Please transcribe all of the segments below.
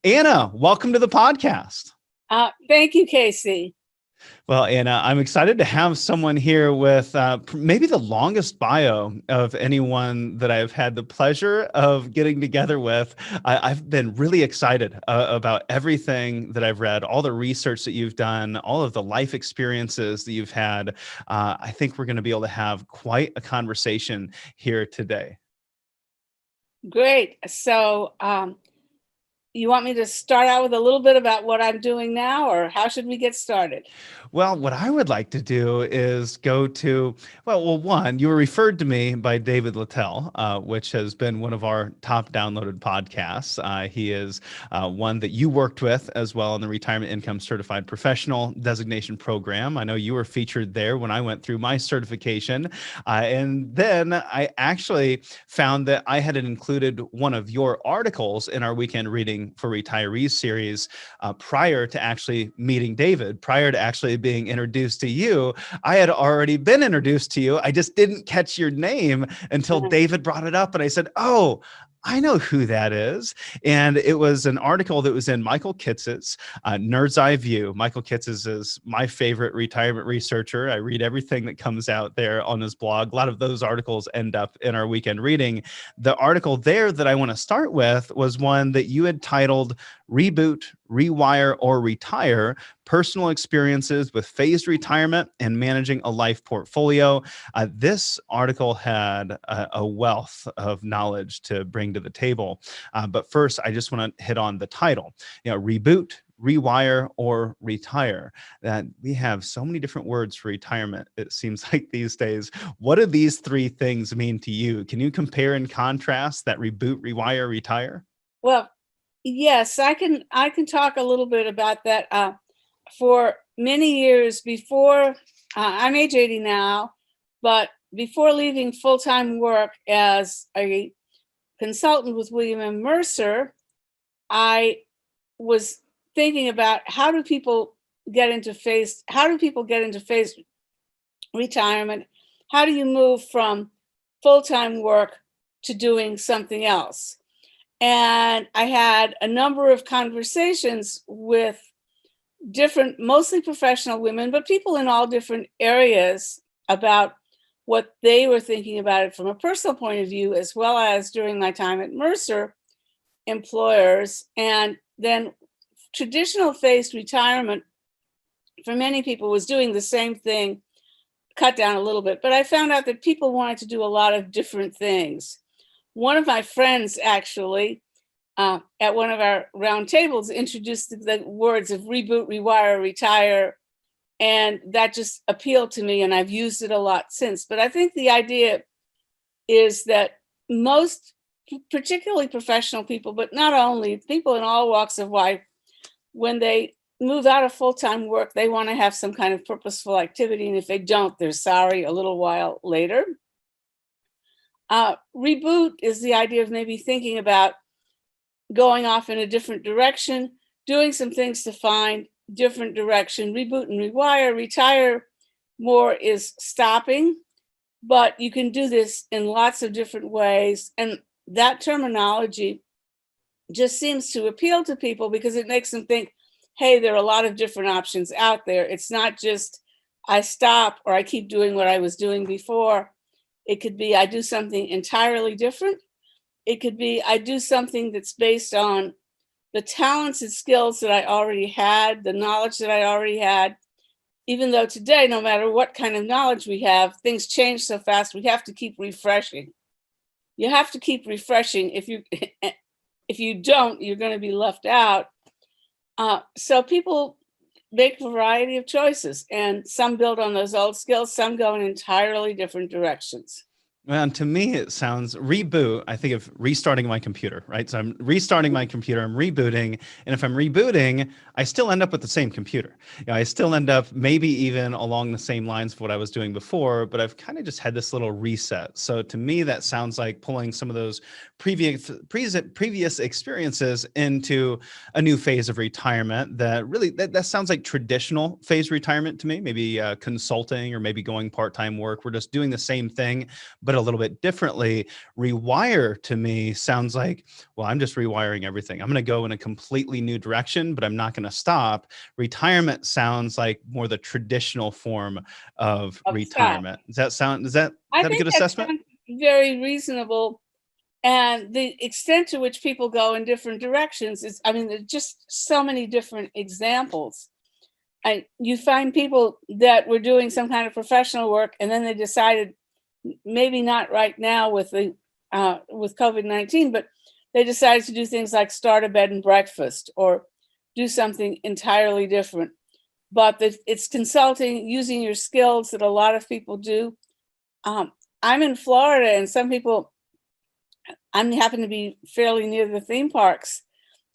Anna, welcome to the podcast. Thank you, Casey. Well, Anna, I'm excited to have someone here with maybe the longest bio of anyone that I've had the pleasure of getting together with. I've been really excited about everything that I've read, all the research that you've done, all of the life experiences that you've had. I think we're going to be able to have quite a conversation here today. Great. So, you want me to start out with a little bit about what I'm doing now, or how should we get started? Well, what I would like to do is go to, one, you were referred to me by David Littell, which has been one of our top downloaded podcasts. He is one that you worked with as well in the Retirement Income Certified Professional Designation Program. I know you were featured there when I went through my certification. And then I actually found that I had included one of your articles in our Weekend Reading for Retirees series prior to actually meeting David, prior to actually being introduced to you. I had already been introduced to you. I just didn't catch your name until David brought it up. And I said, oh, I know who that is. And it was an article that was in Michael Kitz's Nerd's Eye View. Michael Kitz is my favorite retirement researcher. I read everything that comes out there on his blog. A lot of those articles end up in our weekend reading. The article there that I want to start with was one that you had titled Reboot, Rewire, or Retire: Personal Experiences with Phased Retirement and Managing a Life Portfolio. This article had a wealth of knowledge to bring to the table. But first, I just want to hit on the title, Reboot, Rewire, or Retire. That we have so many different words for retirement, it seems like these days. What do these three things mean to you? Can you compare and contrast that reboot, rewire, retire? Well, yes, I can talk a little bit about that. For many years before, I'm age 80 now, but before leaving full-time work as a consultant with William M. Mercer, I was thinking about how do people get into phased retirement? How do you move from full-time work to doing something else? And I had a number of conversations with different, mostly professional women, but people in all different areas about what they were thinking about it from a personal point of view, as well as during my time at Mercer, employers. And then traditional phased retirement for many people was doing the same thing, cut down a little bit. But I found out that people wanted to do a lot of different things. One of my friends actually, at one of our round tables, introduced the words of reboot, rewire, retire, and that just appealed to me, and I've used it a lot since. But I think the idea is that most, particularly professional people, but not only, people in all walks of life, when they move out of full-time work, they want to have some kind of purposeful activity, and if they don't, they're sorry a little while later. Reboot is the idea of maybe thinking about going off in a different direction, doing some things to find different direction. Reboot and rewire. Retire more is stopping, but you can do this in lots of different ways. And that terminology just seems to appeal to people because it makes them think, hey, there are a lot of different options out there. It's not just I stop or I keep doing what I was doing before. It could be I do something entirely different. It could be I do something that's based on the talents and skills that I already had, the knowledge that I already had. Even though today, no matter what kind of knowledge we have, things change so fast, we have to keep refreshing. You have to keep refreshing. If you don't, you're going to be left out. So people make a variety of choices, and some build on those old skills, some go in entirely different directions. Well, and to me, it sounds reboot. I think of restarting my computer, right? So I'm restarting my computer, I'm rebooting. And if I'm rebooting, I still end up with the same computer. I still end up maybe even along the same lines of what I was doing before, but I've kind of just had this little reset. So to me, that sounds like pulling some of those previous experiences into a new phase of retirement that really, that sounds like traditional phase retirement to me, maybe consulting or maybe going part-time work. We're just doing the same thing, but a little bit differently. Rewire to me sounds like, well, I'm just rewiring everything. I'm going to go in a completely new direction, but I'm not going to stop. Retirement sounds like more the traditional form of Stop. retirement. Does that sound, is that I a think good that assessment? sounds very reasonable. And the extent to which people go in different directions is, I mean, there's just so many different examples. And you find people that were doing some kind of professional work, and then they decided, maybe not right now with the with COVID-19, but they decided to do things like start a bed and breakfast or do something entirely different. But it's consulting using your skills that a lot of people do. I'm in Florida, and some people, I happen to be fairly near the theme parks.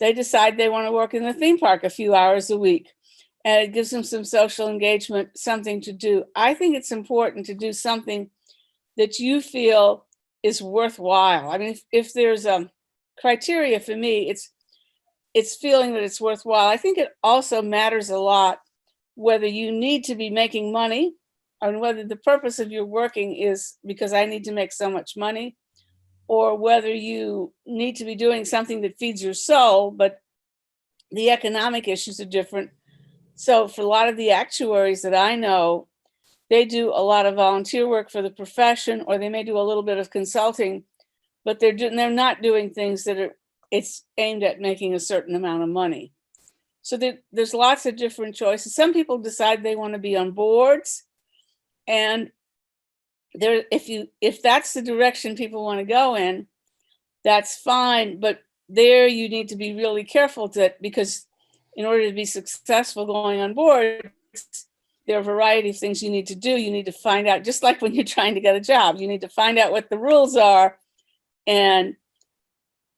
They decide they want to work in the theme park a few hours a week, and it gives them some social engagement, something to do. I think it's important to do something that you feel is worthwhile. I mean, if there's a criteria for me, it's feeling that it's worthwhile. I think it also matters a lot whether you need to be making money, and whether the purpose of your working is because I need to make so much money, or whether you need to be doing something that feeds your soul, but the economic issues are different. So for a lot of the actuaries that I know, they do a lot of volunteer work for the profession, or they may do a little bit of consulting, but they're not doing things that it's aimed at making a certain amount of money. So there's lots of different choices. Some people decide they want to be on boards, and if that's the direction people want to go in, that's fine. But there you need to be really careful because in order to be successful going on board, there are a variety of things you need to do. You need to find out, just like when you're trying to get a job, you need to find out what the rules are and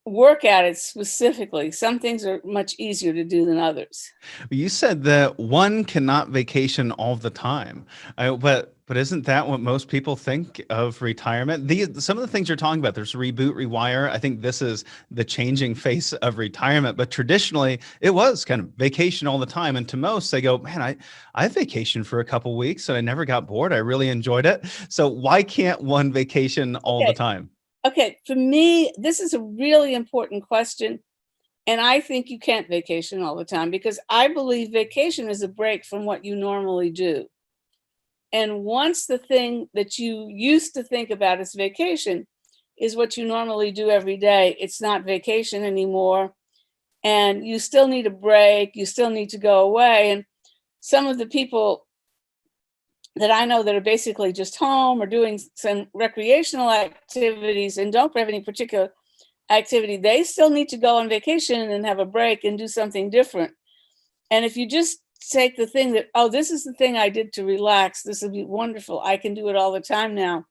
work at it specifically. Some things are much easier to do than others. You said that one cannot vacation all the time, but isn't that what most people think of retirement? Some of the things you're talking about, there's reboot, rewire. I think this is the changing face of retirement, but traditionally it was kind of vacation all the time. And to most, they go, man, I vacationed for a couple weeks and I never got bored. I really enjoyed it. So why can't one vacation all the time? Okay, for me, this is a really important question. And I think you can't vacation all the time, because I believe vacation is a break from what you normally do. And once the thing that you used to think about as vacation is what you normally do every day, it's not vacation anymore. And you still need a break, you still need to go away. And some of the people that I know that are basically just home or doing some recreational activities and don't have any particular activity, they still need to go on vacation and have a break and do something different. And if you just take the thing that, oh, this is the thing I did to relax, this would be wonderful, I can do it all the time now.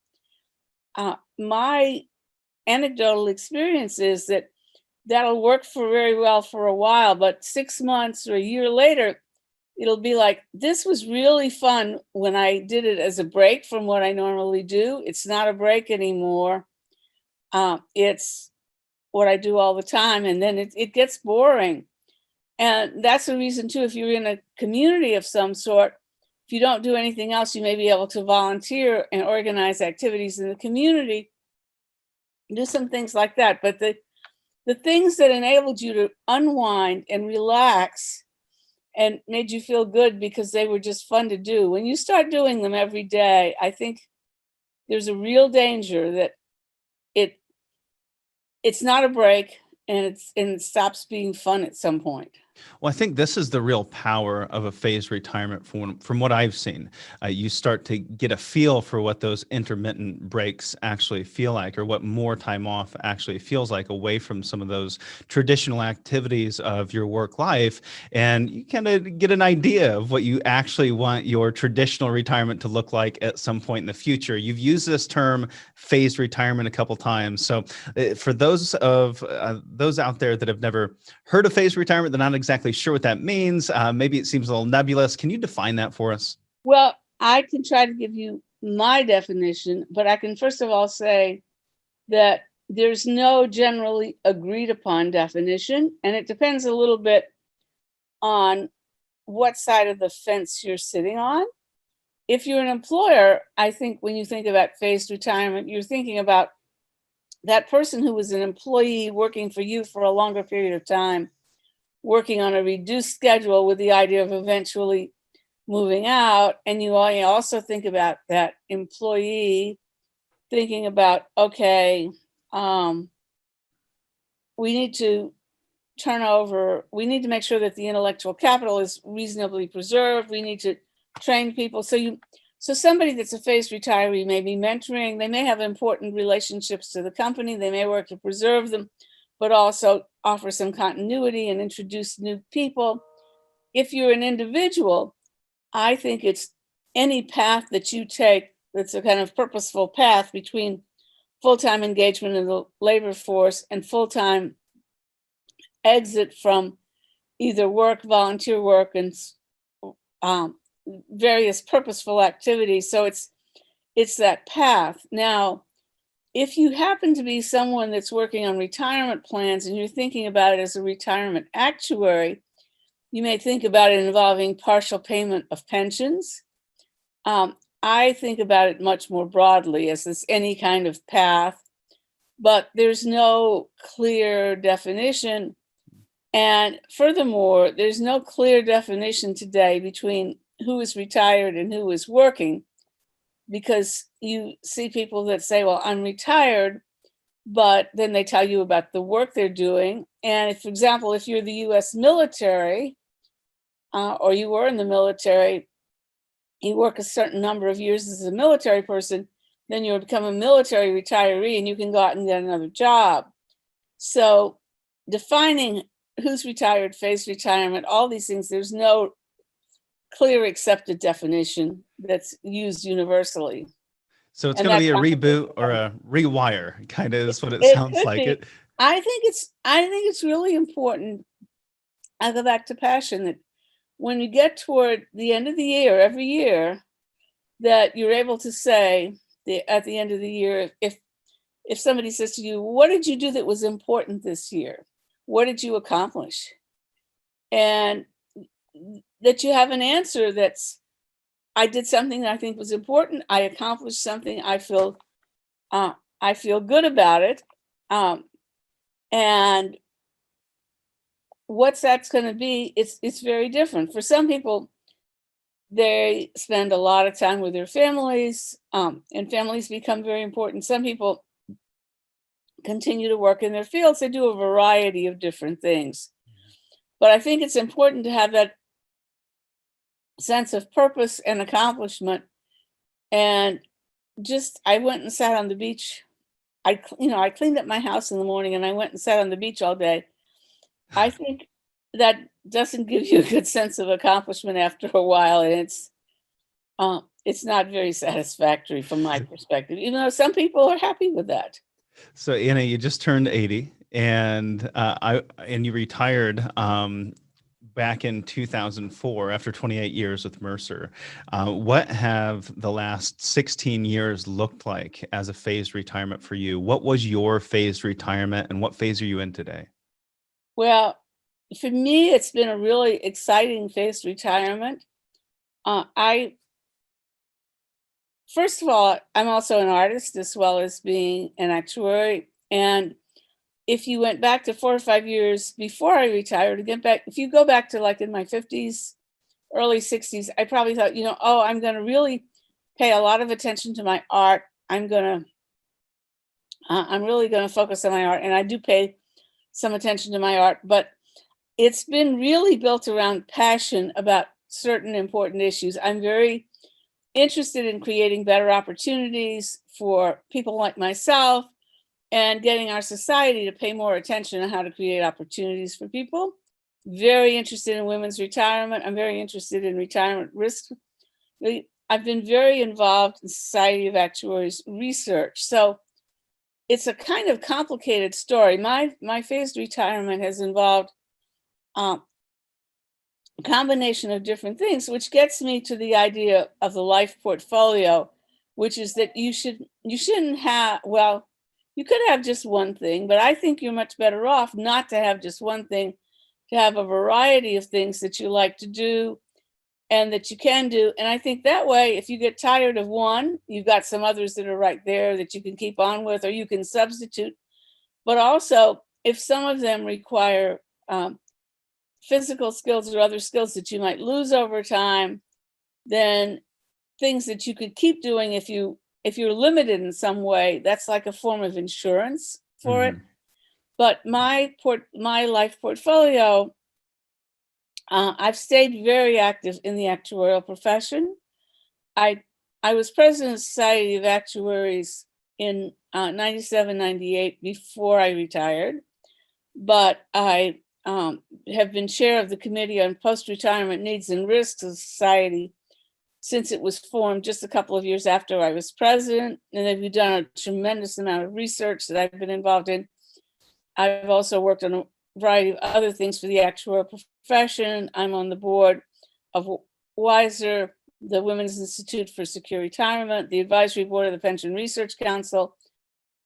My anecdotal experience is that that'll work for very well for a while, but 6 months or a year later, it'll be like, this was really fun when I did it as a break from what I normally do. It's not a break anymore. It's what I do all the time. And then it gets boring. And that's the reason too, if you're in a community of some sort, if you don't do anything else, you may be able to volunteer and organize activities in the community, do some things like that. But the things that enabled you to unwind and relax and made you feel good because they were just fun to do, when you start doing them every day, I think there's a real danger that it's not a break, and it stops being fun at some point. Well, I think this is the real power of a phased retirement from what I've seen. You start to get a feel for what those intermittent breaks actually feel like, or what more time off actually feels like away from some of those traditional activities of your work life. And you kind of get an idea of what you actually want your traditional retirement to look like at some point in the future. You've used this term phased retirement a couple times. So for those out there that have never heard of phased retirement, they're not exactly sure what that means. Maybe it seems a little nebulous. Can you define that for us? Well, I can try to give you my definition, but I can first of all say that there's no generally agreed upon definition, and it depends a little bit on what side of the fence you're sitting on. if you're an employer, I think when you think about phased retirement, you're thinking about that person who was an employee working for you for a longer period of time, working on a reduced schedule with the idea of eventually moving out. And you also think about that employee thinking about, okay, we need to we need to make sure that the intellectual capital is reasonably preserved. We need to train people. So somebody that's a phased retiree may be mentoring. They may have important relationships to the company. They may work to preserve them, but also offer some continuity and introduce new people. If you're an individual, I think it's any path that you take that's a kind of purposeful path between full-time engagement in the labor force and full-time exit from either work, volunteer work, and various purposeful activities. So it's that path. Now, if you happen to be someone that's working on retirement plans and you're thinking about it as a retirement actuary, you may think about it involving partial payment of pensions. I think about it much more broadly as this any kind of path, but there's no clear definition. And furthermore, there's no clear definition today between who is retired and who is working, because you see people that say, well, I'm retired, but then they tell you about the work they're doing. And if, for example, if you're the US military, or you were in the military, you work a certain number of years as a military person, then you'll become a military retiree and you can go out and get another job. So defining who's retired, phased retirement, all these things, there's no clear accepted definition that's used universally. So it's And going to that's be a complicated. reboot or a rewire, kind of is what it It sounds could like. be. I think it's really important. I go back to passion, that when you get toward the end of the year, every year, that you're able to say at the end of the year, if somebody says to you, what did you do that was important this year? What did you accomplish? And that you have an answer that's, I did something that I think was important. I accomplished something. I feel good about it. And what's that's going to be, it's very different. For some people, they spend a lot of time with their families, and families become very important. Some people continue to work in their fields. They do a variety of different things. But I think it's important to have that sense of purpose and accomplishment. And just, I went and sat on the beach. I cleaned up my house in the morning and I went and sat on the beach all day. I think that doesn't give you a good sense of accomplishment after a while, and it's not very satisfactory from my perspective, even though some people are happy with that. So Anna, you just turned 80, and you retired back in 2004 after 28 years with Mercer. What have the last 16 years looked like as a phased retirement for you? What was your phased retirement, and what phase are you in today? Well, for me, it's been a really exciting phased retirement. First of all, I'm also an artist as well as being an actuary. And if you went back to 4 or 5 years before I retired, if you go back to like in my 50s, early 60s, I probably thought, I'm going to really pay a lot of attention to my art. I'm really going to focus on my art. And I do pay some attention to my art, but it's been really built around passion about certain important issues. I'm very interested in creating better opportunities for people like myself and getting our society to pay more attention on how to create opportunities for people. Very interested in women's retirement. I'm very interested in retirement risk. I've been very involved in Society of Actuaries research. So it's a kind of complicated story. My phased retirement has involved a combination of different things, which gets me to the idea of the life portfolio, which is that you shouldn't have, well, you could have just one thing, but I think you're much better off not to have just one thing, to have a variety of things that you like to do and that you can do. And I think that way, if you get tired of one, you've got some others that are right there that you can keep on with, or you can substitute. But also, if some of them require physical skills or other skills that you might lose over time, then things that you could keep doing if you're limited in some way, that's like a form of insurance for it. But my life portfolio, I've stayed very active in the actuarial profession. I was president of the Society of Actuaries in 97, 98 before I retired, but I have been chair of the Committee on Post-Retirement Needs and Risks of the Society since it was formed just a couple of years after I was president, and they've done a tremendous amount of research that I've been involved in. I've also worked on a variety of other things for the actuarial profession. I'm on the board of WISER, the Women's Institute for Secure Retirement, the advisory board of the Pension Research Council.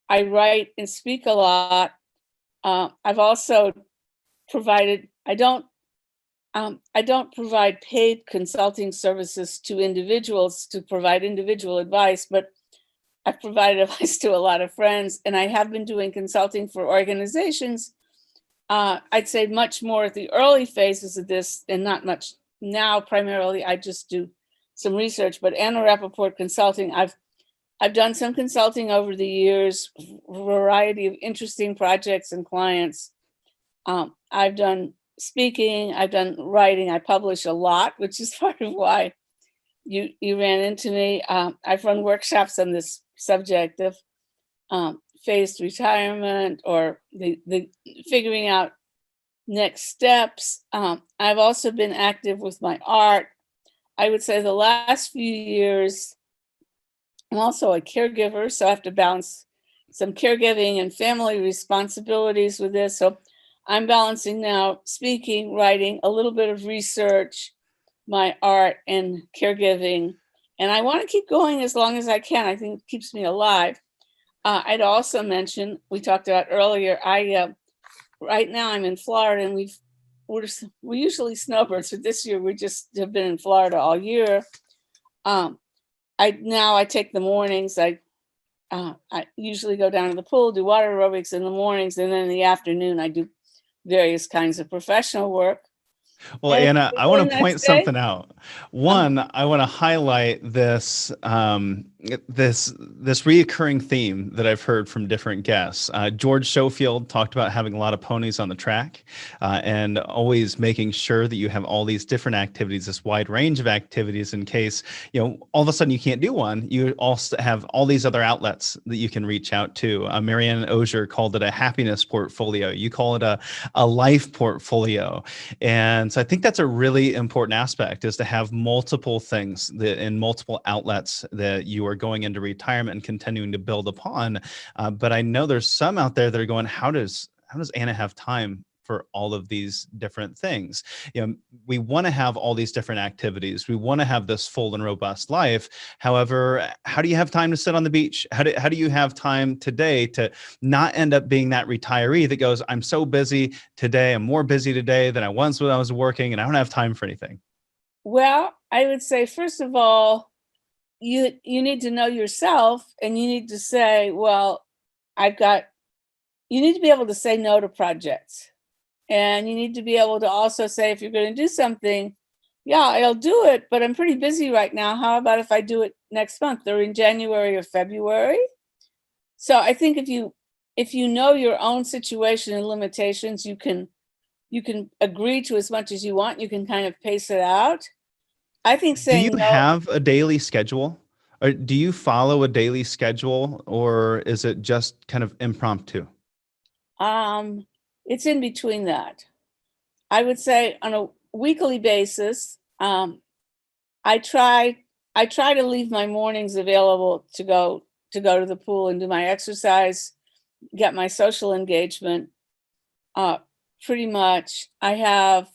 I write and speak a lot. I've also provided, I don't provide paid consulting services to individuals to provide individual advice, but I've provided advice to a lot of friends, and I have been doing consulting for organizations. I'd say much more at the early phases of this and not much now. Primarily, I just do some research, but Anna Rappaport Consulting, I've done some consulting over the years, a variety of interesting projects and clients. I've done speaking, I've done writing, I publish a lot, which is part of why you ran into me. I've run workshops on this subject of phased retirement or the figuring out next steps. I've also been active with my art. I would say the last few years, I'm also a caregiver, so I have to balance some caregiving and family responsibilities with this. So I'm balancing now speaking, writing, a little bit of research, my art, and caregiving. And I want to keep going as long as I can. I think it keeps me alive. I'd also mention, we talked about earlier, right now I'm in Florida, and we're usually snowbirds, but this year we just have been in Florida all year. I take the mornings. I usually go down to the pool, do water aerobics in the mornings, and then in the afternoon I do various kinds of professional work. Well, And Anna, I want to point say, something out. One, I want to highlight this this reoccurring theme that I've heard from different guests. George Schofield talked about having a lot of ponies on the track and always making sure that you have all these different activities, this wide range of activities in case, all of a sudden you can't do one. You also have all these other outlets that you can reach out to. Marianne Osier called it a happiness portfolio. You call it a life portfolio. And so I think that's a really important aspect, is to have multiple things that in multiple outlets that you are going into retirement and continuing to build upon. But I know there's some out there that are going, how does Anna have time for all of these different things? We want to have all these different activities. We want to have this full and robust life. However, how do you have time to sit on the beach? How do you have time today to not end up being that retiree that goes, I'm so busy today, I'm more busy today than I was when I was working, and I don't have time for anything? Well, I would say, first of all, you need to know yourself, and you need to say, well, you need to be able to say no to projects. And you need to be able to also say, if you're going to do something, yeah, I'll do it, but I'm pretty busy right now. How about if I do it next month or in January or February? So I think if you know your own situation and limitations, you can agree to as much as you want. You can kind of pace it out. I think Do you saying no. have a daily schedule? Or do you follow a daily schedule, or is it just kind of impromptu? It's in between that. I would say on a weekly basis, I try to leave my mornings available to go to the pool and do my exercise, get my social engagement. Pretty much, I have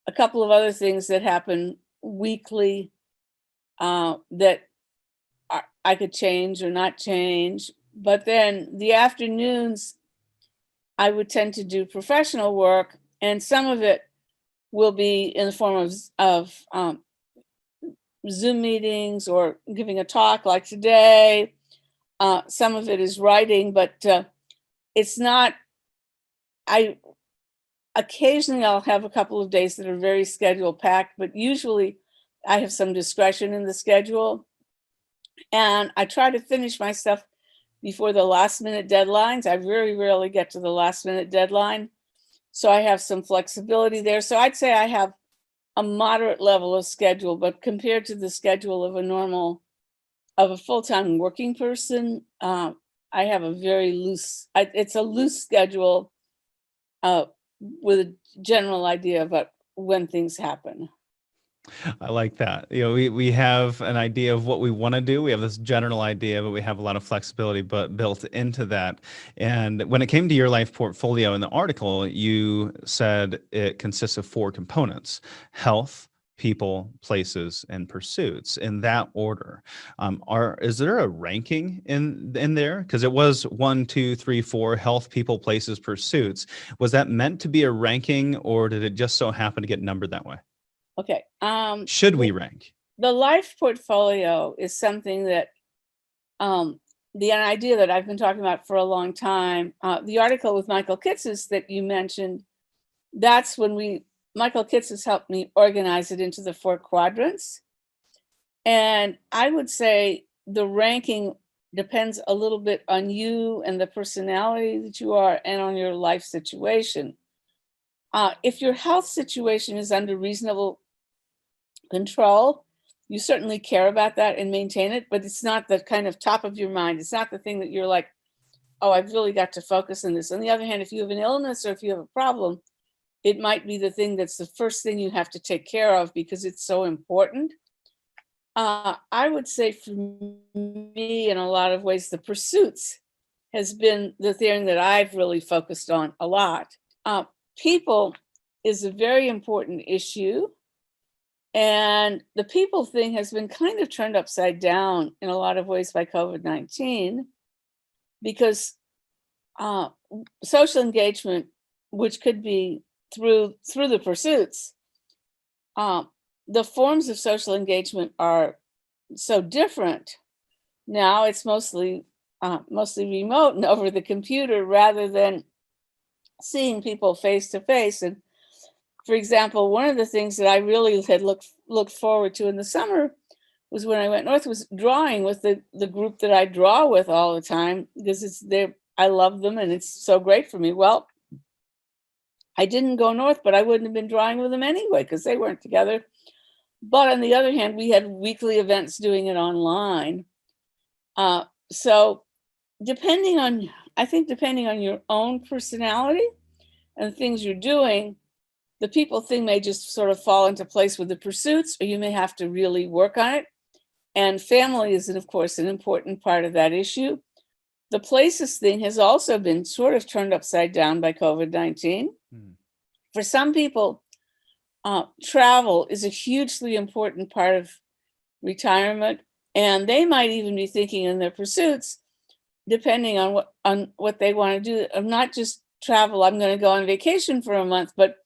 a couple of other things that happen weekly that I could change or not change. But then the afternoons, I would tend to do professional work, and some of it will be in the form of Zoom meetings or giving a talk like today. Some of it is writing, but it's not, occasionally I'll have a couple of days that are very schedule packed, but usually I have some discretion in the schedule. And I try to finish my stuff before the last minute deadlines. I very rarely get to the last minute deadline. So I have some flexibility there. So I'd say I have a moderate level of schedule, but compared to the schedule of a full-time working person, I have a very it's a loose schedule with a general idea about when things happen. I like that. We have an idea of what we want to do. We have this general idea, but we have a lot of flexibility built into that. And when it came to your life portfolio in the article, you said it consists of 4 components: health, people, places, and pursuits, in that order. Is there a ranking in there? Because it was 1, 2, 3, 4, health, people, places, pursuits. Was that meant to be a ranking, or did it just so happen to get numbered that way? Okay. Should we rank? The life portfolio is something that the idea that I've been talking about for a long time. The article with Michael Kitces that you mentioned, that's when Michael Kitces helped me organize it into the 4 quadrants. And I would say the ranking depends a little bit on you and the personality that you are and on your life situation. If your health situation is under reasonable control, you certainly care about that and maintain it, but it's not the kind of top of your mind. It's not the thing that you're like, oh, I've really got to focus on this. On the other hand, if you have an illness or if you have a problem, it might be the thing that's the first thing you have to take care of because it's so important. I would say for me, in a lot of ways, the pursuits has been the thing that I've really focused on a lot. People is a very important issue. And the people thing has been kind of turned upside down in a lot of ways by COVID-19, because social engagement, which could be through the pursuits, the forms of social engagement are so different. Now it's mostly remote and over the computer rather than seeing people face to face. And for example, one of the things that I really had looked forward to in the summer was when I went north, was drawing with the group that I draw with all the time, because I love them and it's so great for me. Well, I didn't go north, but I wouldn't have been drawing with them anyway because they weren't together. But on the other hand, we had weekly events doing it online. So depending on your own personality and the things you're doing, the people thing may just sort of fall into place with the pursuits, or you may have to really work on it. And family is, of course, an important part of that issue. The places thing has also been sort of turned upside down by COVID-19. For some people, travel is a hugely important part of retirement, and they might even be thinking in their pursuits, depending on what they want to do, of not just travel. I'm going to go on vacation for a month, but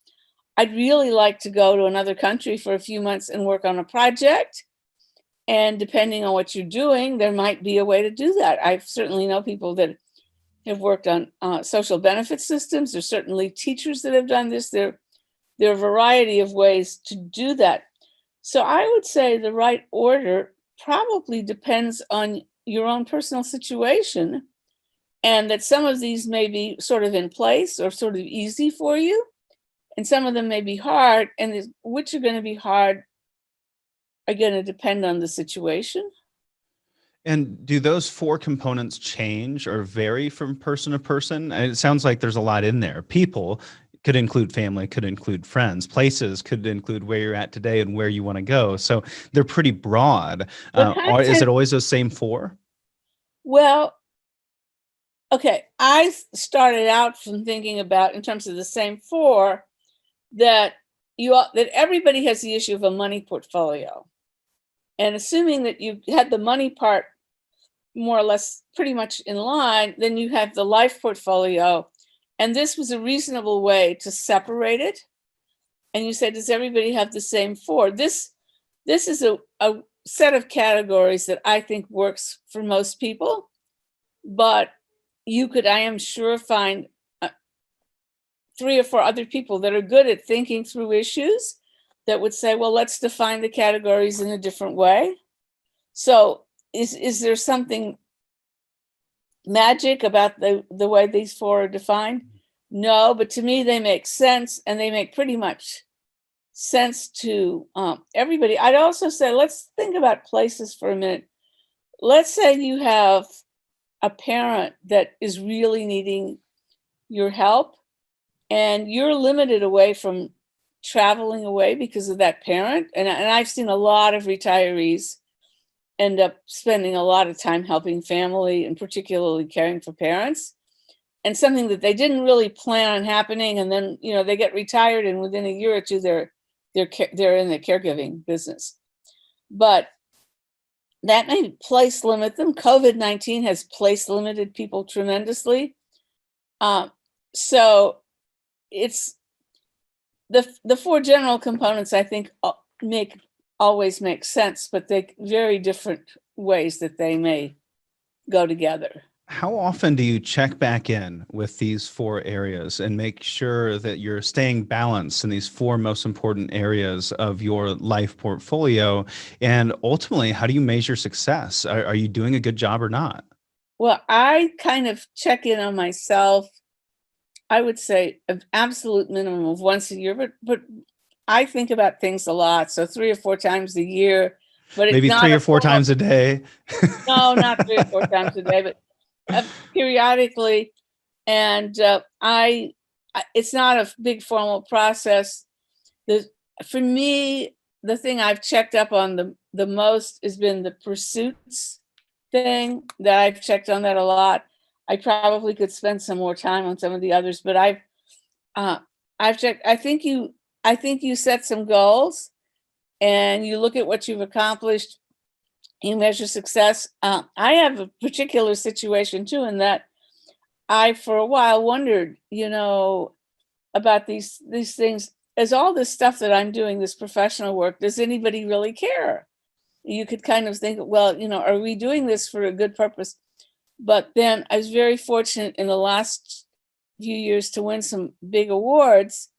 I'd really like to go to another country for a few months and work on a project. And depending on what you're doing, there might be a way to do that. I certainly know people that have worked on social benefit systems. There's certainly teachers that have done this. There are a variety of ways to do that. So I would say the right order probably depends on your own personal situation, and that some of these may be sort of in place or sort of easy for you, and some of them may be hard, and which are going to be hard are going to depend on the situation. And do those 4 components change or vary from person to person? And it sounds like there's a lot in there. People could include family, could include friends. Places could include where you're at today and where you want to go. So they're pretty broad. Is it always those same 4? Well, okay. I started out from thinking about, in terms of the same 4, that everybody has the issue of a money portfolio. And assuming that you had the money part more or less pretty much in line, then you have the life portfolio. And this was a reasonable way to separate it and you say, does everybody have the same 4? This is a set of categories that I think works for most people, but you could, I am sure, find 3 or 4 other people that are good at thinking through issues that would say, well, let's define the categories in a different way. So is there something magic about the way these 4 are defined? No, but to me, they make sense, and they make pretty much sense to everybody. I'd also say, let's think about places for a minute. Let's say you have a parent that is really needing your help, and you're limited away from traveling away because of that parent. And I've seen a lot of retirees end up spending a lot of time helping family, and particularly caring for parents, and something that they didn't really plan on happening. And then, they get retired, and within a year or two, they're in the caregiving business. But that may place limit them. COVID-19 has place limited people tremendously. So it's the 4 general components, I think, always make sense, but they very different ways that they may go together. How often do you check back in with these 4 areas and make sure that you're staying balanced in these 4 most important areas of your life portfolio? And ultimately, how do you measure success? Are you doing a good job or not? Well, I kind of check in on myself, I would say an absolute minimum of once a year, but I think about things a lot. So 3 or 4 times a year, but Maybe it's not 3 or 4 times a day. no, not 3 or 4 times a day, but periodically. And it's not a big formal process. For me, the thing I've checked up on the most has been the pursuits thing. That I've checked on that a lot. I probably could spend some more time on some of the others, but I've checked. I think you set some goals, and you look at what you've accomplished. You measure success. I have a particular situation too, in that I, for a while, wondered, about these things. As all this stuff that I'm doing, this professional work, does anybody really care? You could kind of think, well, are we doing this for a good purpose? But then I was very fortunate in the last few years to win some big awards,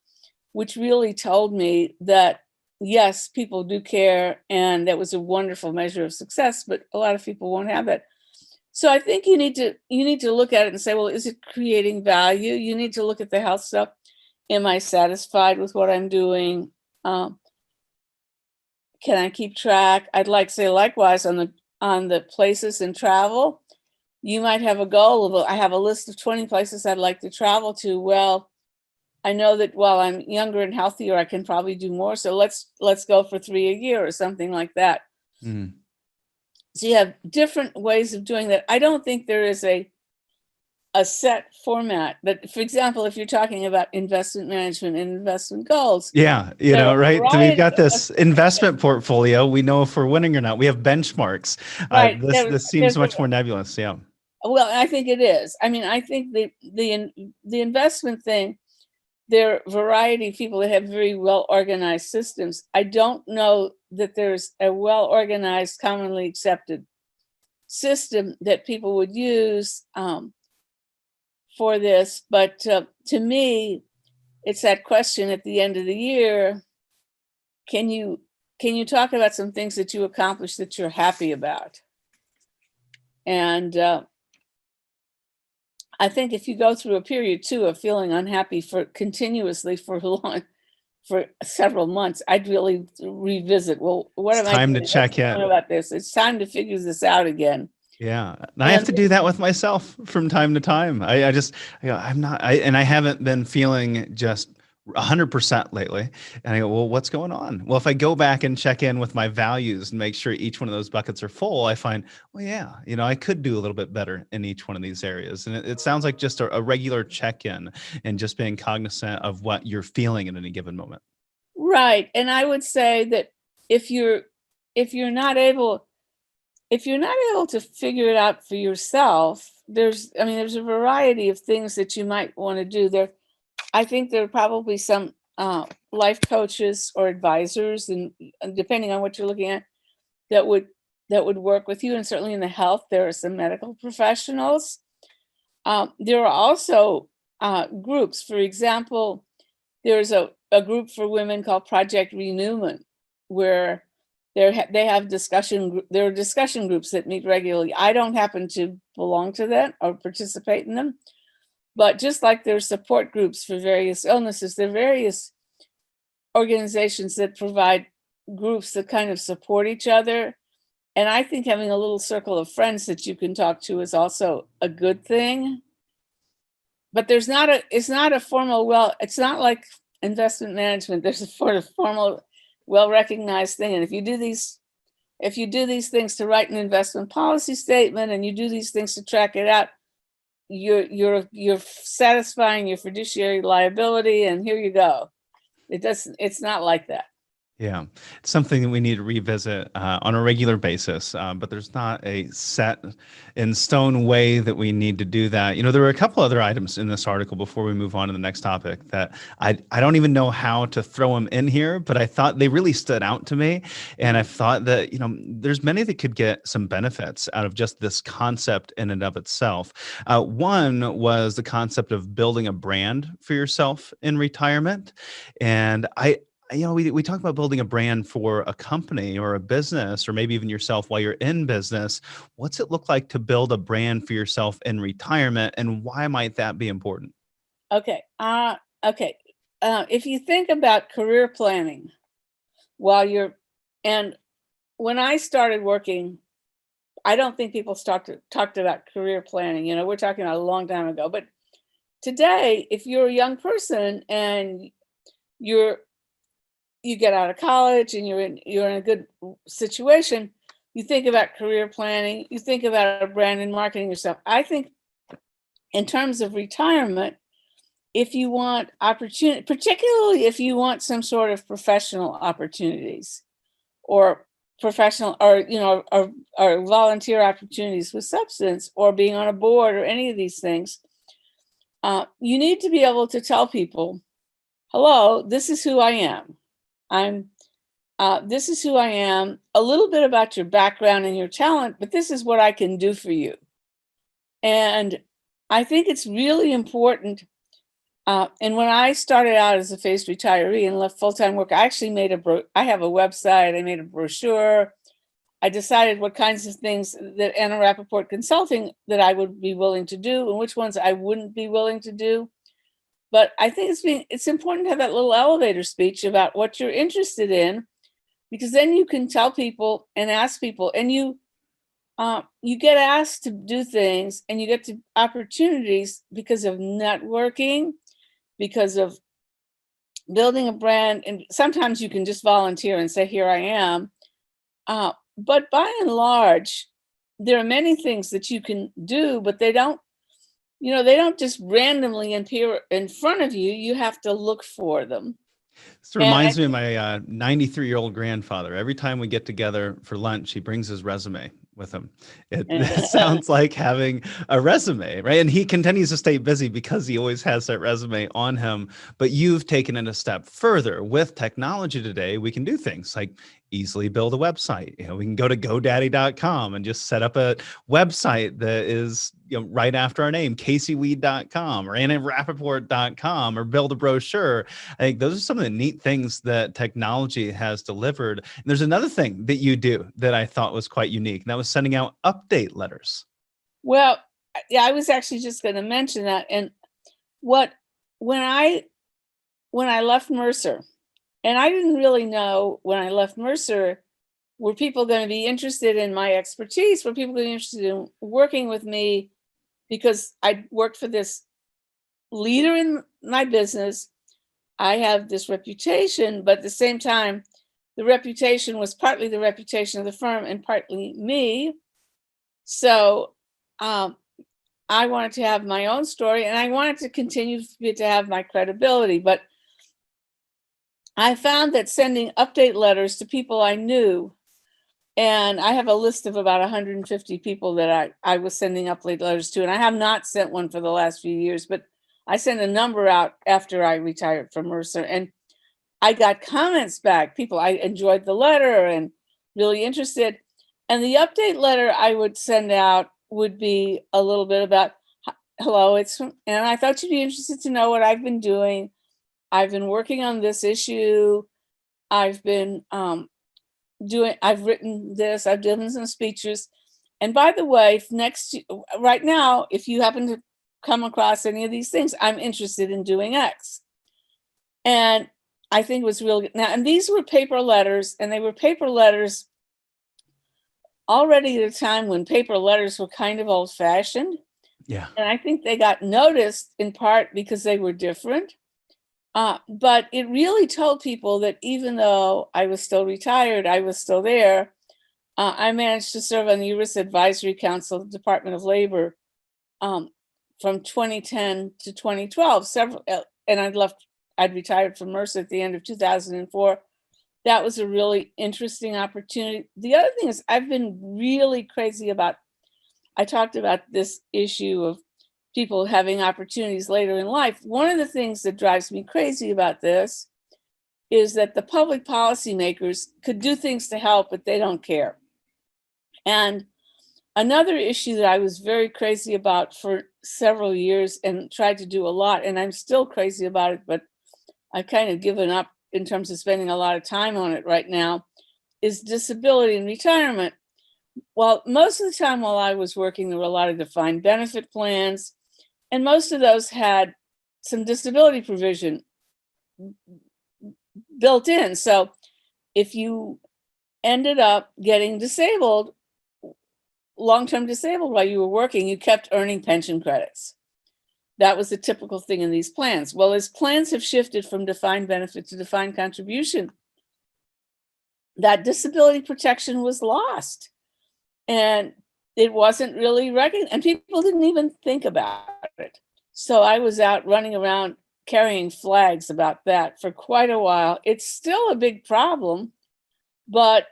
which really told me that, yes, people do care, and that was a wonderful measure of success, but a lot of people won't have that. So I think you need to look at it and say, well, is it creating value? You need to look at the health stuff. Am I satisfied with what I'm doing? Can I keep track? I'd like to say likewise on the places and travel. You might have a goal of, I have a list of 20 places I'd like to travel to. Well, I know that while I'm younger and healthier, I can probably do more. So let's go for 3 a year or something like that. Mm. So you have different ways of doing that. I don't think there is a set format. But for example, if you're talking about investment management and investment goals. Yeah, right. So we've got this investment portfolio. We know if we're winning or not. We have benchmarks. Right. This seems much more nebulous. Yeah. Well, I think it is. I mean, I think the investment thing, there are a variety of people that have very well organized systems. I don't know that there's a well organized, commonly accepted system that people would use for this. But to me, it's that question at the end of the year: can you talk about some things that you accomplished that you're happy about? And I think if you go through a period too of feeling unhappy continuously for several months, I'd really revisit. Well, what am I doing? Time to check in about this? It's time to figure this out again. Yeah, and I have to do that with myself from time to time. I go, I'm not, and I haven't been feeling just 100% lately. And I go, well, what's going on? Well, if I go back and check in with my values and make sure each one of those buckets are full, I find, well, yeah, I could do a little bit better in each one of these areas. And it sounds like just a regular check-in and just being cognizant of what you're feeling at any given moment. Right. And I would say that if you're not able to figure it out for yourself, there's a variety of things that you might want to do there. I think there are probably some life coaches or advisors, and depending on what you're looking at, that would work with you. And certainly in the health, there are some medical professionals. There are also groups. For example, there's a group for women called Project Renewment, where they have there are discussion groups that meet regularly. I don't happen to belong to that or participate in them, but just like there's support groups for various illnesses, there are various organizations that provide groups that kind of support each other. And I think having a little circle of friends that you can talk to is also a good thing. But it's not a formal, it's not like investment management. There's a sort of formal, well-recognized thing. And if you do these things to write an investment policy statement, and you do these things to track it out, you're satisfying your fiduciary liability, and here you go. It's not like that. Yeah, it's something that we need to revisit on a regular basis, but there's not a set in stone way that we need to do that. There were a couple other items in this article before we move on to the next topic that I don't even know how to throw them in here, but I thought they really stood out to me. And I thought that, there's many that could get some benefits out of just this concept in and of itself. One was the concept of building a brand for yourself in retirement. And we talk about building a brand for a company or a business, or maybe even yourself while you're in business. What's it look like to build a brand for yourself in retirement, and why might that be important? Okay. If you think about career planning and when I started working, I don't think people talked about career planning. We're talking about a long time ago. But today, if you're a young person and you get out of college and you're in a good situation, you think about career planning, you think about a brand and marketing yourself. I think in terms of retirement, if you want opportunity, particularly if you want some sort of professional opportunities or professional or volunteer opportunities with substance, or being on a board or any of these things, you need to be able to tell people, hello, this is who I am. This is who I am, a little bit about your background and your talent, but this is what I can do for you. And I think it's really important. And when I started out as a phased retiree and left full-time work, I actually I have a website, I made a brochure. I decided what kinds of things that Anna Rappaport Consulting that I would be willing to do and which ones I wouldn't be willing to do. But I think it's important to have that little elevator speech about what you're interested in, because then you can tell people and ask people, and you get asked to do things, and you get to opportunities because of networking, because of building a brand. And sometimes you can just volunteer and say, here I am. But by and large, there are many things that you can do, but they don't just randomly appear in front of you. You have to look for them. This reminds me of my 93-year-old grandfather. Every time we get together for lunch, he brings his resume with him. It sounds like having a resume, right? And he continues to stay busy because he always has that resume on him. But you've taken it a step further. With technology today, we can do things like easily build a website. We can go to GoDaddy.com and just set up a website that is right after our name, CaseyWeade.com or AnnaRappaport.com, or build a brochure. I think those are some of the neat things that technology has delivered. And there's another thing that you do that I thought was quite unique, and that was sending out update letters. Well, yeah, I was actually just going to mention that. And when I left Mercer, and I didn't really know when I left Mercer, were people going to be interested in my expertise? Were people going to be interested in working with me? Because I worked for this leader in my business. I have this reputation, but at the same time, the reputation was partly the reputation of the firm and partly me. So I wanted to have my own story, and I wanted to continue to have my credibility. But I found that sending update letters to people I knew, and I have a list of about 150 people that I was sending update letters to, and I have not sent one for the last few years, but I sent a number out after I retired from Mercer. And I got comments back. I enjoyed the letter and really interested. And the update letter I would send out would be a little bit about, hello, and I thought you'd be interested to know what I've been doing. I've been working on this issue. I've been I've written this, I've given some speeches. And by the way, right now, if you happen to come across any of these things, I'm interested in doing X. And I think it was real good. Now, and these were paper letters, and they were paper letters already at a time when paper letters were kind of old fashioned. Yeah. And I think they got noticed in part because they were different. But it really told people that even though I was still retired, I was still there. I managed to serve on the U.S. Advisory Council of the Department of Labor from 2010 to 2012. And I'd retired from Mercer at the end of 2004. That was a really interesting opportunity. The other thing is I've been really crazy about, I talked about this issue of people having opportunities later in life. One of the things that drives me crazy about this is that the public policymakers could do things to help, but they don't care. And another issue that I was very crazy about for several years and tried to do a lot, and I'm still crazy about it, but I've kind of given up in terms of spending a lot of time on it right now, is disability and retirement. Well, most of the time while I was working, there were a lot of defined benefit plans, and most of those had some disability provision built in. So if you ended up getting disabled, long-term disabled while you were working, you kept earning pension credits. That was the typical thing in these plans. Well, as plans have shifted from defined benefit to defined contribution, that disability protection was lost. And it wasn't really recognized, and people didn't even think about it. So I was out running around carrying flags about that for quite a while. It's still a big problem, but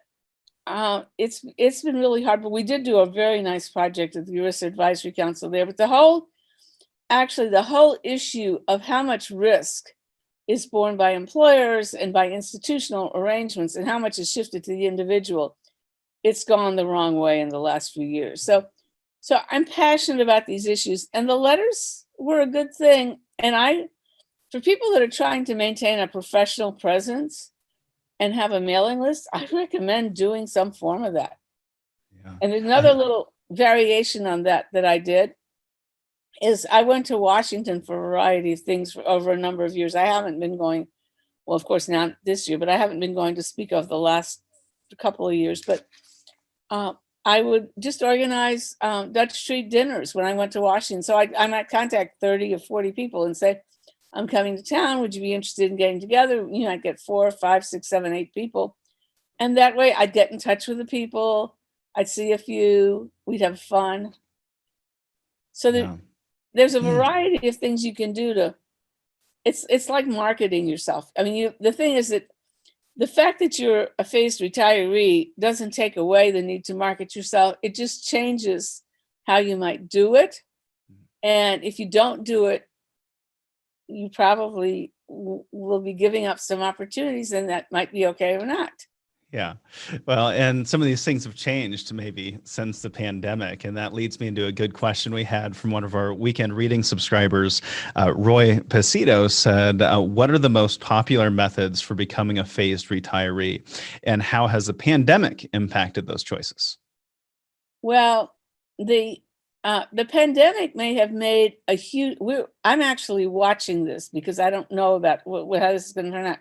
it's been really hard. But we did do a very nice project at the U.S. Advisory Council there. But the whole issue of how much risk is borne by employers and by institutional arrangements and how much is shifted to the individual, it's gone the wrong way in the last few years. So I'm passionate about these issues, and the letters were a good thing. And for people that are trying to maintain a professional presence and have a mailing list, I recommend doing some form of that. Yeah. And another little variation on that I did is I went to Washington for a variety of things for over a number of years. I haven't been going, well, of course, not this year, but I haven't been going to speak of the last couple of years. But I would just organize Dutch Street dinners when I went to Washington. So I might contact 30 or 40 people and say, I'm coming to town. Would you be interested in getting together? You know, I'd get 4, 5, 6, 7, 8 people. And that way I'd get in touch with the people. I'd see a few. We'd have fun. So there's a variety of things you can do it's like marketing yourself. I mean, the thing is that the fact that you're a phased retiree doesn't take away the need to market yourself. It just changes how you might do it. And if you don't do it, you probably will be giving up some opportunities, and that might be okay or not. Yeah. Well, and some of these things have changed maybe since the pandemic. And that leads me into a good question we had from one of our weekend reading subscribers. Roy Pesito said, what are the most popular methods for becoming a phased retiree? And how has the pandemic impacted those choices? Well, the pandemic may have made a huge, I'm actually watching this because I don't know about how this is going to turn out.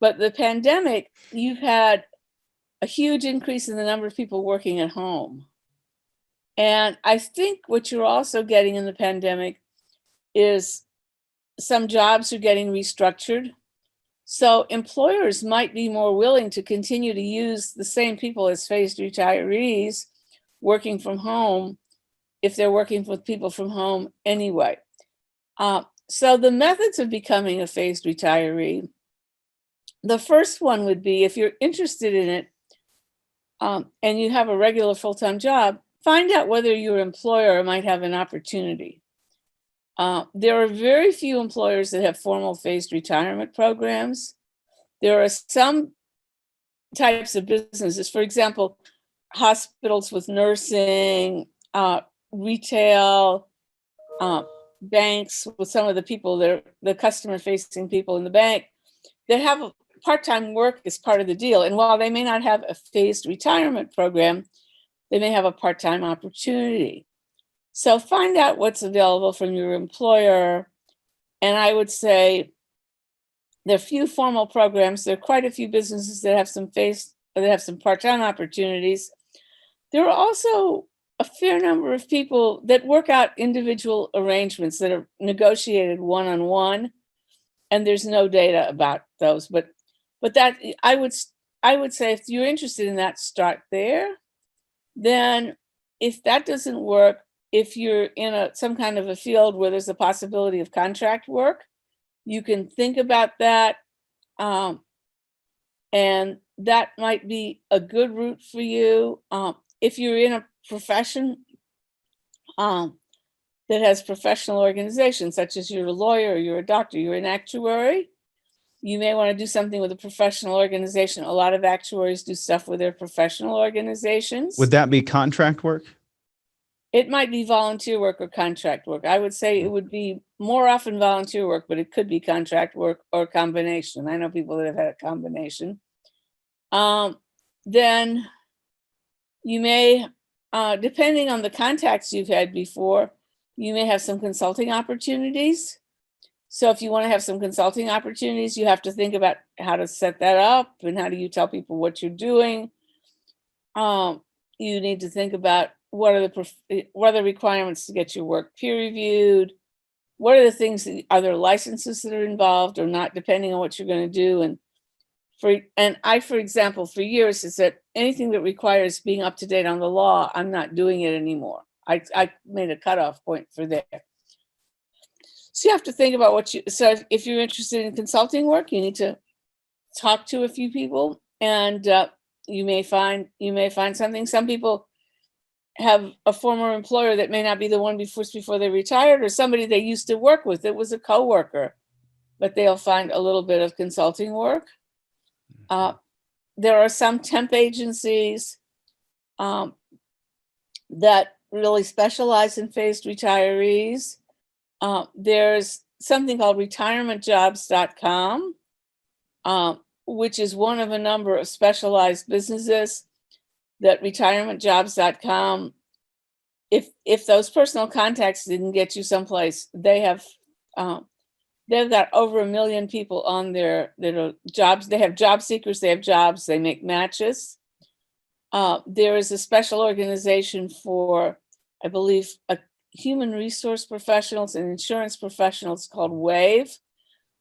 But the pandemic, you've had a huge increase in the number of people working at home. And I think what you're also getting in the pandemic is some jobs are getting restructured. So employers might be more willing to continue to use the same people as phased retirees working from home if they're working with people from home anyway. So the methods of becoming a phased retiree, the first one would be, if you're interested in it and you have a regular full-time job, find out whether your employer might have an opportunity. There are very few employers that have formal phased retirement programs. There are some types of businesses, for example, hospitals with nursing, retail, banks with some of the people, the customer facing people in the bank that have a part-time work as part of the deal. And while they may not have a phased retirement program, they may have a part-time opportunity. So find out what's available from your employer. And I would say there are few formal programs. There are quite a few businesses that have some part-time opportunities. There are also a fair number of people that work out individual arrangements that are negotiated one-on-one, and there's no data about those. But that I would say, if you're interested in that, start there. Then if that doesn't work, if you're in some kind of a field where there's a possibility of contract work, you can think about that. And that might be a good route for you. If you're in a profession that has professional organizations, such as you're a lawyer, or you're a doctor, you're an actuary, you may want to do something with a professional organization. A lot of actuaries do stuff with their professional organizations. Would that be contract work? It might be volunteer work or contract work. I would say it would be more often volunteer work, but it could be contract work or a combination. I know people that have had a combination. Then you may, depending on the contacts you've had before, you may have some consulting opportunities. So if you want to have some consulting opportunities, you have to think about how to set that up and how do you tell people what you're doing. You need to think about what are the requirements to get your work peer reviewed? What are the things are there licenses that are involved or not, depending on what you're going to do? And for example, for years, is that anything that requires being up to date on the law, I'm not doing it anymore. I made a cutoff point for there. So you have to think about so if you're interested in consulting work, you need to talk to a few people, and you may find something. Some people have a former employer that may not be the one before they retired, or somebody they used to work with that was a coworker, but they'll find a little bit of consulting work. There are some temp agencies that really specialize in phased retirees. There's something called retirementjobs.com, which is one of a number of specialized businesses that retirementjobs.com, if those personal contacts didn't get you someplace, they've got over 1 million people on their jobs. They have job seekers, they have jobs, they make matches. There is a special organization for, I believe, human resource professionals and insurance professionals called Weade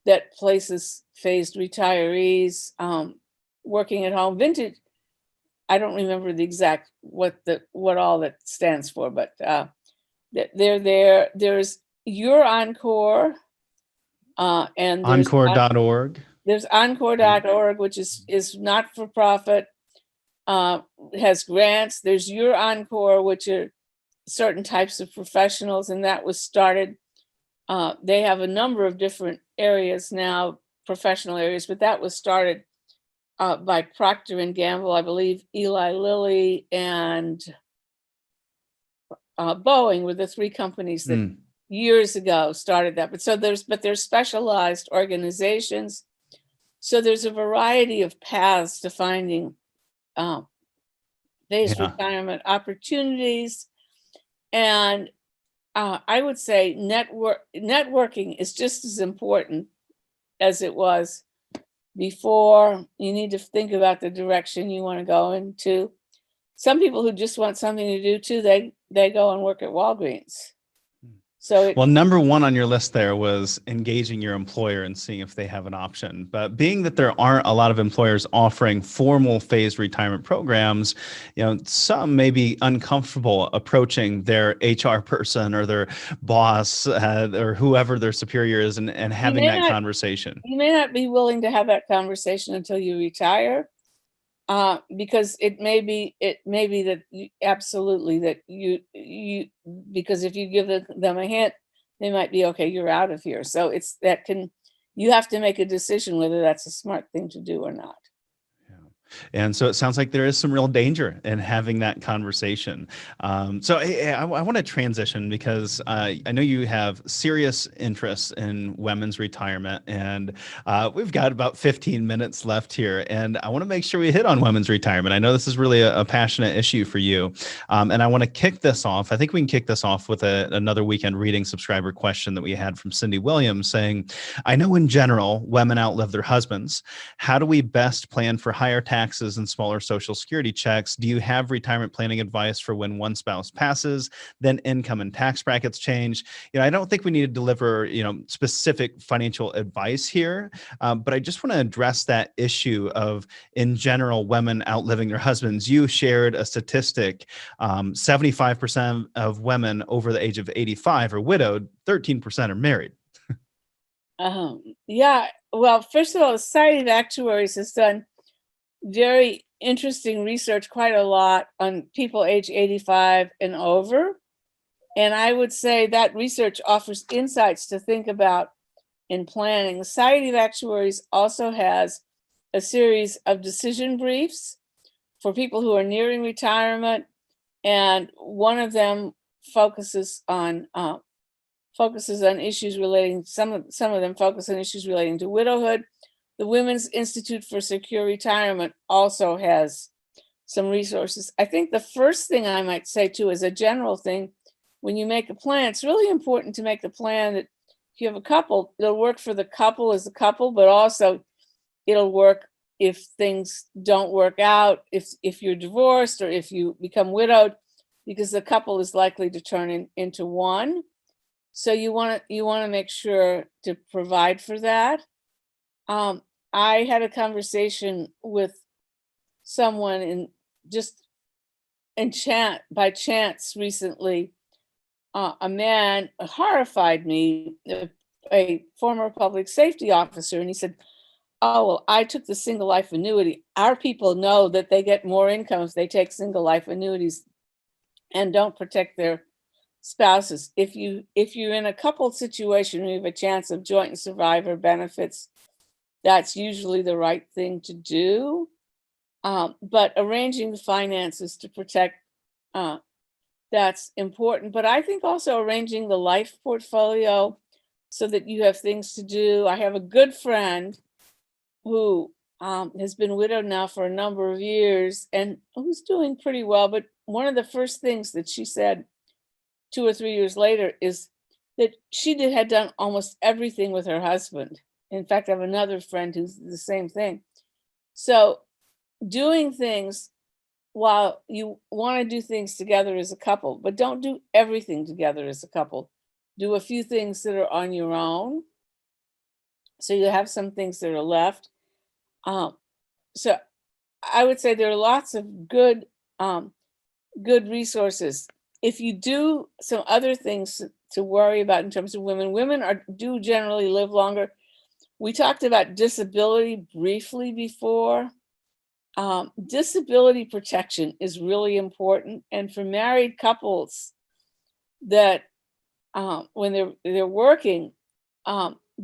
that places phased retirees working at home. Vintage, I don't remember the exact what all that stands for, but they're there. There's Your Encore and there's Encore.org. There's Encore.org, which is not for profit, has grants. There's Your Encore, which are certain types of professionals, and that was started. They have a number of different areas now, professional areas, but that was started by Procter & Gamble, I believe. Eli Lilly and Boeing were the three companies that years ago started that. But there's specialized organizations. So there's a variety of paths to finding phased retirement opportunities. And I would say networking is just as important as it was before. You need to think about the direction you want to go into. Some people who just want something to do too, they go and work at Walgreens. So well, number one on your list there was engaging your employer and seeing if they have an option. But being that there aren't a lot of employers offering formal phased retirement programs, some may be uncomfortable approaching their HR person or their boss or whoever their superior is and having that conversation. You may not be willing to have that conversation until you retire. Because it may be that you because if you give them a hint, they might be, okay, you're out of here. So you you have to make a decision whether that's a smart thing to do or not. And so it sounds like there is some real danger in having that conversation. So I want to transition because I know you have serious interests in women's retirement, and we've got about 15 minutes left here. And I want to make sure we hit on women's retirement. I know this is really a passionate issue for you. And I want to kick this off. I think we can kick this off with another weekend reading subscriber question that we had from Cindy Williams saying, I know in general, women outlive their husbands. How do we best plan for higher taxes and smaller Social Security checks? Do you have retirement planning advice for when one spouse passes, then income and tax brackets change? I don't think we need to deliver, specific financial advice here, but I just want to address that issue of, in general, women outliving their husbands. You shared a statistic: 75% of women over the age of 85 are widowed, 13% are married. Yeah. Well, first of all, the Society of Actuaries has done very interesting research, quite a lot, on people age 85 and over. And I would say that research offers insights to think about in planning. The Society of Actuaries also has a series of decision briefs for people who are nearing retirement, and one of them focuses on issues relating. Some of them focus on issues relating to widowhood. The Women's Institute for Secure Retirement also has some resources. I think the first thing I might say too, as a general thing, when you make a plan, it's really important to make the plan that if you have a couple, it'll work for the couple as a couple, but also it'll work if things don't work out, if you're divorced or if you become widowed, because the couple is likely to turn into one. So you want to make sure to provide for that. I had a conversation with someone by chance recently. A man horrified me, a former public safety officer, and he said, "Oh, well, I took the single life annuity. Our people know that they get more income if they take single life annuities and don't protect their spouses. If you're in a couple situation where you have a chance of joint and survivor benefits, that's usually the right thing to do. But arranging the finances to protect, that's important. But I think also arranging the life portfolio so that you have things to do. I have a good friend who has been widowed now for a number of years and who's doing pretty well. But one of the first things that she said 2 or 3 years later is that she had done almost everything with her husband. In fact, I have another friend who's the same thing. So doing things while you want to do things together as a couple, but don't do everything together as a couple. Do a few things that are on your own, so you have some things that are left. So I would say there are lots of good resources. If you do some other things to worry about in terms of women do generally live longer. We talked about disability briefly before. Disability protection is really important, and for married couples that when they're working,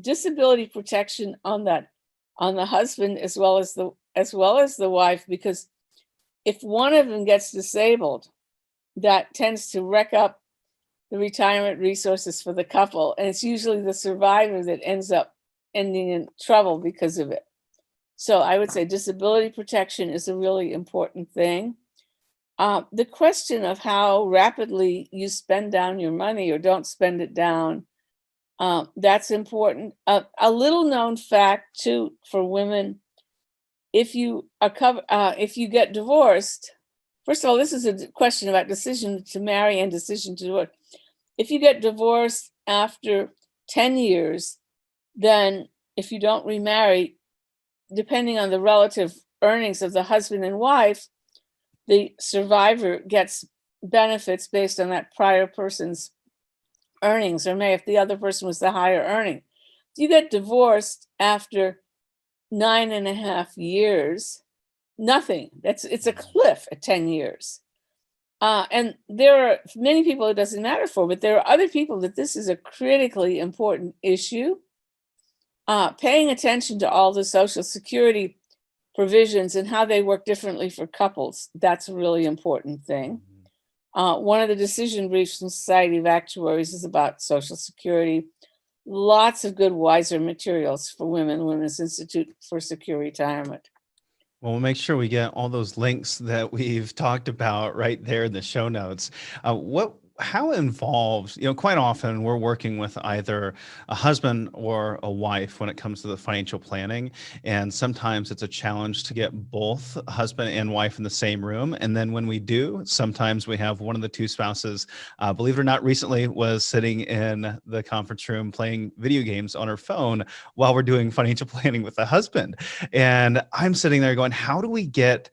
disability protection on the husband as well as the wife, because if one of them gets disabled, that tends to wreck up the retirement resources for the couple, and it's usually the survivor that ends up ending in trouble because of it. So I would say disability protection is a really important thing. The question of how rapidly you spend down your money or don't spend it down, that's important. A little known fact too for women: if you get divorced, first of all, this is a question about decision to marry and decision to divorce. If you get divorced after 10 years, then if you don't remarry, depending on the relative earnings of the husband and wife, the survivor gets benefits based on that prior person's earnings, or if the other person was the higher earning. If you get divorced after 9.5 years, nothing. It's a cliff at 10 years. And there are many people it doesn't matter for, but there are other people that this is a critically important issue. paying attention to all the Social Security provisions and how they work differently for couples. That's a really important thing. One of the decision briefs from Society of Actuaries is about Social Security. Lots of good wiser materials for women, Women's Institute for Secure Retirement. Well, we'll make sure we get all those links that we've talked about right there in the show notes. How involved, quite often we're working with either a husband or a wife when it comes to the financial planning. And sometimes it's a challenge to get both husband and wife in the same room. And then when we do, sometimes we have one of the two spouses, believe it or not, recently was sitting in the conference room playing video games on her phone while we're doing financial planning with the husband. And I'm sitting there going, how do we get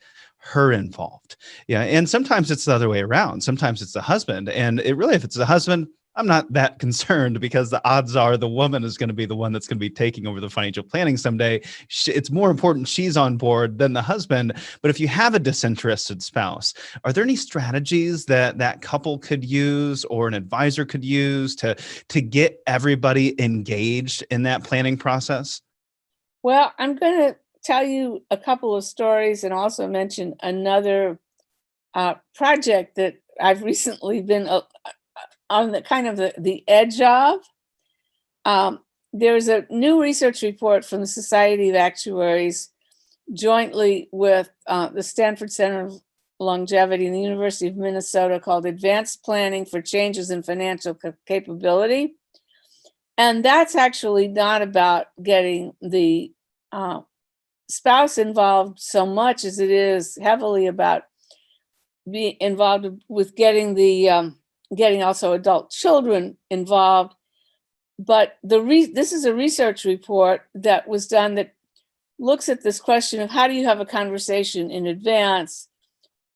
her involved? Yeah. And sometimes it's the other way around. Sometimes it's the husband. And if it's the husband, I'm not that concerned, because the odds are the woman is going to be the one that's going to be taking over the financial planning someday. It's more important she's on board than the husband. But if you have a disinterested spouse, are there any strategies that couple could use or an advisor could use to get everybody engaged in that planning process? Well, I'm going to tell you a couple of stories and also mention another project that I've recently been on the kind of the edge of. There's a new research report from the Society of Actuaries jointly with the Stanford Center of Longevity and the University of Minnesota, called Advanced Planning for Changes in Financial Capability. And that's actually not about getting the spouse involved so much as it is heavily about being involved with getting also adult children involved. But this is a research report that was done that looks at this question of how do you have a conversation in advance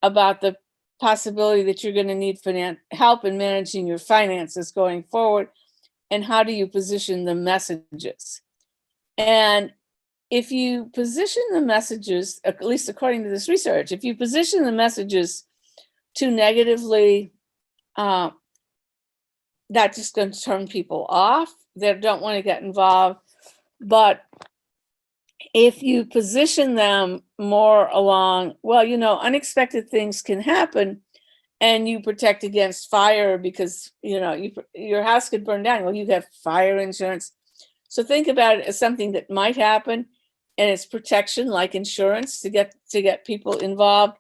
about the possibility that you're going to need help in managing your finances going forward, and how do you position the messages. And if you position the messages, at least according to this research, if you position the messages too negatively, that's just going to turn people off. They don't want to get involved. But if you position them more along, unexpected things can happen, and you protect against fire because, your house could burn down. Well, you have fire insurance. So think about it as something that might happen, and it's protection like insurance to get people involved.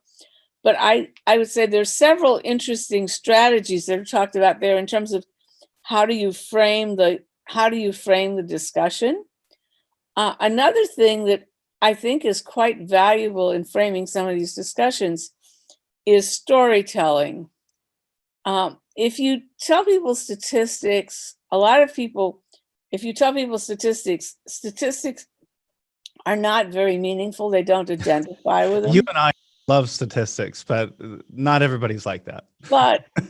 But I would say there's several interesting strategies that are talked about there in terms of how do you frame the discussion. Another thing that I think is quite valuable in framing some of these discussions is storytelling. If you tell people statistics, if you tell people statistics are not very meaningful. They don't identify with them. You and I love statistics, but not everybody's like that.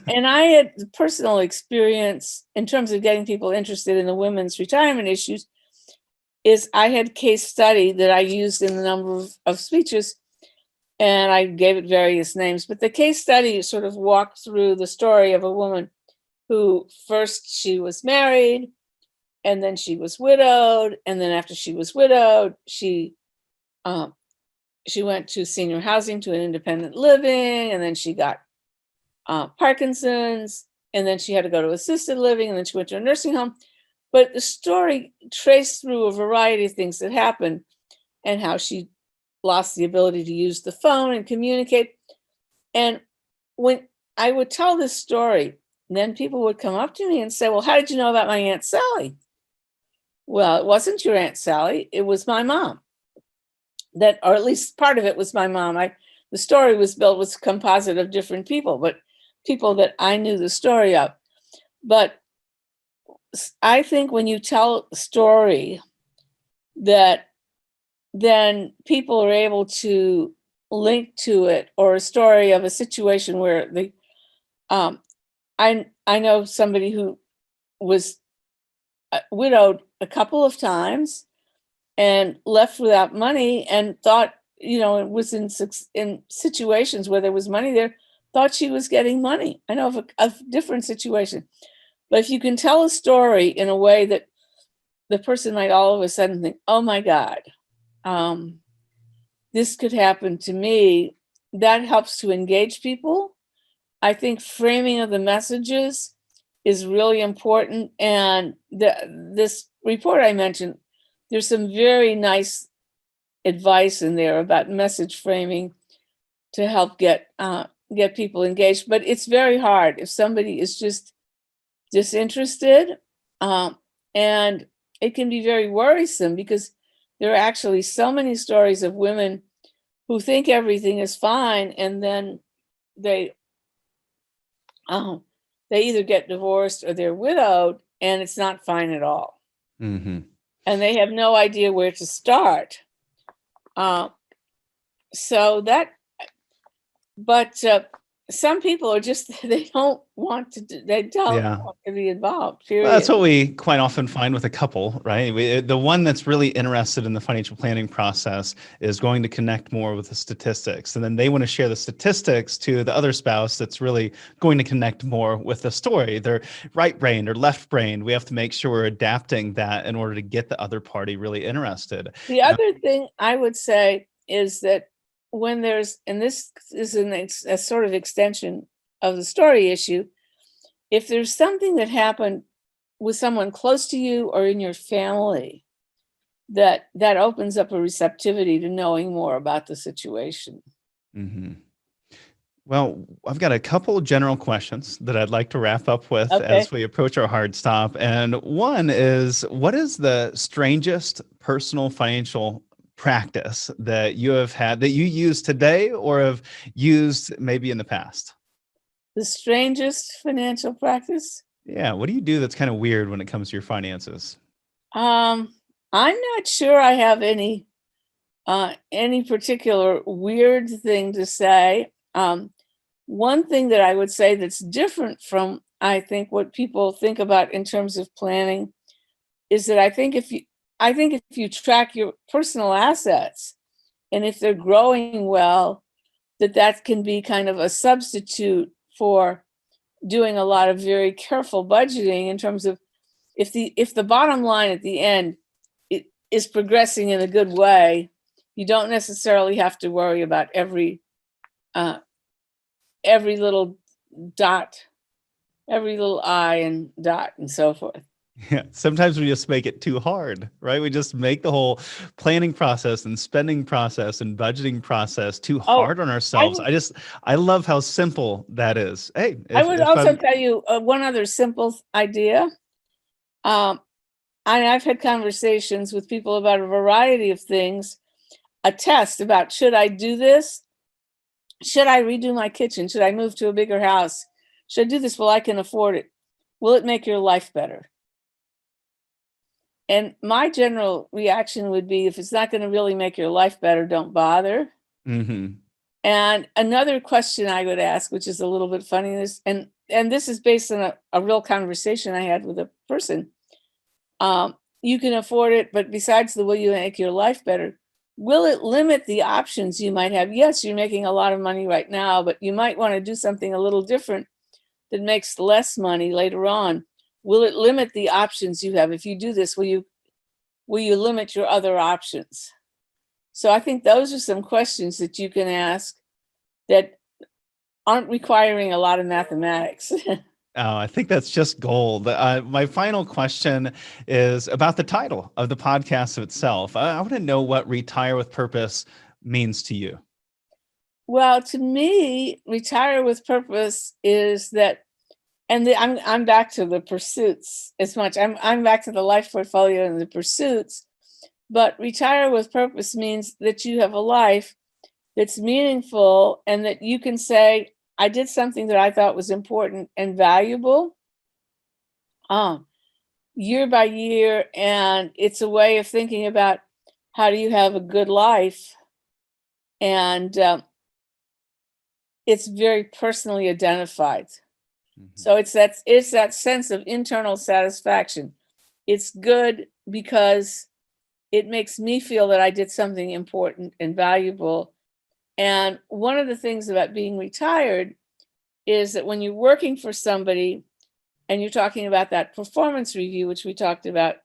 And I had personal experience in terms of getting people interested in the women's retirement issues. Is I had case study that I used in a number of speeches, and I gave it various names. But the case study sort of walked through the story of a woman who first she was married, and then she was widowed, and then after she was widowed, she went to senior housing, to an independent living, and then she got Parkinson's, and then she had to go to assisted living, and then she went to a nursing home. But the story traced through a variety of things that happened, and how she lost the ability to use the phone and communicate. And when I would tell this story, then people would come up to me and say, well, how did you know about my Aunt Sally? Well, it wasn't your Aunt Sally. It was my mom. Or at least part of it was my mom. The story was built with a composite of different people, but people that I knew the story of. But I think when you tell a story, that then people are able to link to it, or a story of a situation where I know somebody who was widowed a couple of times and left without money, and thought, it was in situations where there was money there, thought she was getting money. I know of a different situation. But if you can tell a story in a way that the person might all of a sudden think, oh my God, this could happen to me. That helps to engage people. I think framing of the messages is really important. And this report I mentioned, there's some very nice advice in there about message framing to help get people engaged. But it's very hard if somebody is just disinterested, and it can be very worrisome because there are actually so many stories of women who think everything is fine, and then they either get divorced or they're widowed, and it's not fine at all. Mm-hmm. And they have no idea where to start. So that, but some people are just, they don't want to, they don't want to be involved, period. Well, that's what we quite often find with a couple, right? The one that's really interested in the financial planning process is going to connect more with the statistics. And then they want to share the statistics to the other spouse that's really going to connect more with the story. They're right-brained or left-brained. We have to make sure we're adapting that in order to get the other party really interested. The other thing I would say is that when there's, and this is a sort of extension of the story issue, if there's something that happened with someone close to you or in your family, that opens up a receptivity to knowing more about the situation. Mm-hmm. Well, I've got a couple general questions that I'd like to wrap up with as we approach our hard stop. And one is, what is the strangest personal financial practice that you have had that you use today or have used maybe in the past? The strangest financial practice? Yeah. What do you do that's kind of weird when it comes to your finances? I'm not sure I have any particular weird thing to say. One thing that I would say that's different from, I think, what people think about in terms of planning is that I think if you track your personal assets and if they're growing well, that can be kind of a substitute for doing a lot of very careful budgeting in terms of if the bottom line at the end is progressing in a good way, you don't necessarily have to worry about every little dot, every little I and dot and so forth. Yeah, sometimes we just make it too hard, right? We just make the whole planning process and spending process and budgeting process too hard on ourselves. I love how simple that is. Hey, I would also tell you one other simple idea. I've had conversations with people about a variety of things. A test about, should I do this? Should I redo my kitchen? Should I move to a bigger house? Should I do this? Well, I can afford it. Will it make your life better? And my general reaction would be, if it's not going to really make your life better, don't bother. Mm-hmm. And another question I would ask, which is a little bit funny, is, and this is based on a real conversation I had with a person. You can afford it, but besides the will you make your life better, will it limit the options you might have? Yes, you're making a lot of money right now, but you might want to do something a little different that makes less money later on. Will it limit the options you have? If you do this, will you limit your other options? So I think those are some questions that you can ask that aren't requiring a lot of mathematics. Oh, I think that's just gold. My final question is about the title of the podcast itself. I want to know what Retire with Purpose means to you. Well, to me, Retire with Purpose is that, and I'm back to the pursuits as much. I'm back to the life portfolio and the pursuits. But Retire with Purpose means that you have a life that's meaningful and that you can say, I did something that I thought was important and valuable year by year. And it's a way of thinking about how do you have a good life. And it's very personally identified. Mm-hmm. So it's that sense of internal satisfaction. It's good because it makes me feel that I did something important and valuable. And one of the things about being retired is that when you're working for somebody and you're talking about that performance review, which we talked about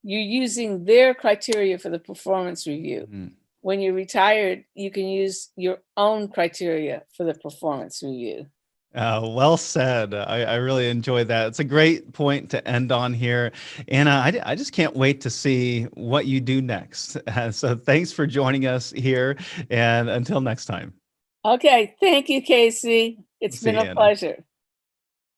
you're using their criteria for the performance review. Mhm. When you're retired, you can use your own criteria for the performance review. Well said. I really enjoy that. It's a great point to end on here. Anna, I just can't wait to see what you do next. So thanks for joining us here. And until next time, Okay. Thank you, Casey. It's see been you, a Anna. pleasure.